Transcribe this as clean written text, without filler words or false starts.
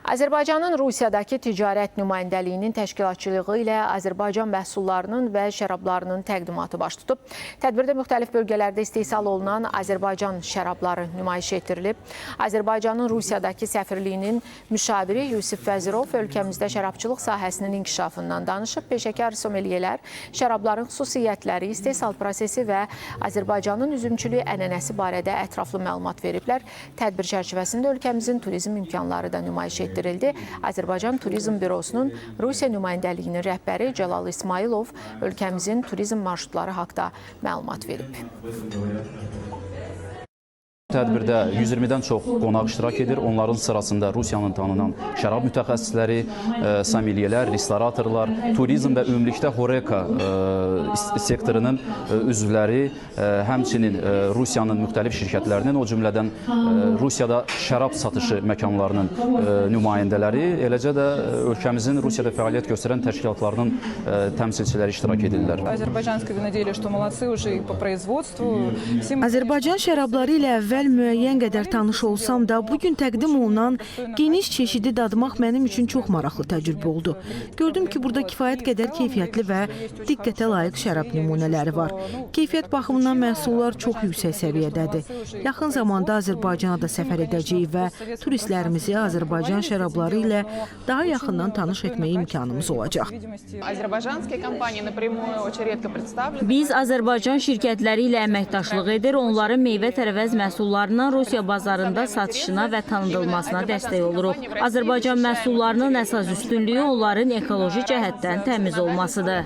Azərbaycanın Rusiyadakı ticarət nümayəndəliyinin təşkilatçılığı ilə Azərbaycan məhsullarının və şərablarının təqdimatı baş tutub. Tədbirdə müxtəlif bölgələrdə istehsal olunan Azərbaycan şərabları nümayiş etdirilib. Azərbaycanın Rusiyadakı səfirliyinin müşaviri Yusif Vəzirov ölkəmizdə şərabçılıq sahəsinin inkişafından danışıb. Peşəkar somelyelər şərabların xüsusiyyətləri, istehsal prosesi və Azərbaycanın üzümçülük ənənəsi barədə ətraflı məlumat veriblər. Tədbir çərçivəsində ölkəmizin turizm imkanları da nümayiş etdirilib. Azərbaycan Turizm Bürosunun Rusiya nümayəndəliyinin rəhbəri Cəlal İsmailov ölkəmizin turizm marşrutları haqda məlumat verib. Tədbirdə 120-dən çox qonaq iştirak edir. Onların sırasında Rusiyanın tanınan şərab mütəxəssisləri, somelyelər, restoratorlar, turizm və ümumilikdə Horeka sektorunun üzvləri, həmçinin Rusiyanın müxtəlif şirkətlərinin, o cümlədən Rusiyada şərab satışı məkanlarının nümayəndələri, eləcə də ölkəmizin Rusiyada fəaliyyət göstərən təşkilatlarının təmsilçiləri iştirak edirlər. Azərbaycan şərabları ilə əvvəl müəyyən qədər tanış olsam da, bugün təqdim olunan geniş çeşidi dadmaq mənim üçün çox maraqlı təcrübə oldu. Gördüm ki, burada kifayət qədər keyfiyyətli və diqqətə layiq şərab nümunələri var. Keyfiyyət baxımından məhsullar çox yüksək səviyyədədir. Yaxın zamanda Azərbaycana da səfər edəcəyik və turistlərimizi Azərbaycan şərabları ilə daha yaxından tanış etməyə imkanımız olacaq. Biz Azərbaycan şirkətləri ilə əməkdaşlıq edir, onların meyvə-tərəvəz məhsullarından Rusiya bazarında satışına və tanıdılmasına dəstək oluruq. Azərbaycan məhsullarının əsas üstünlüyü onların ekoloji cəhətdən təmiz olmasıdır.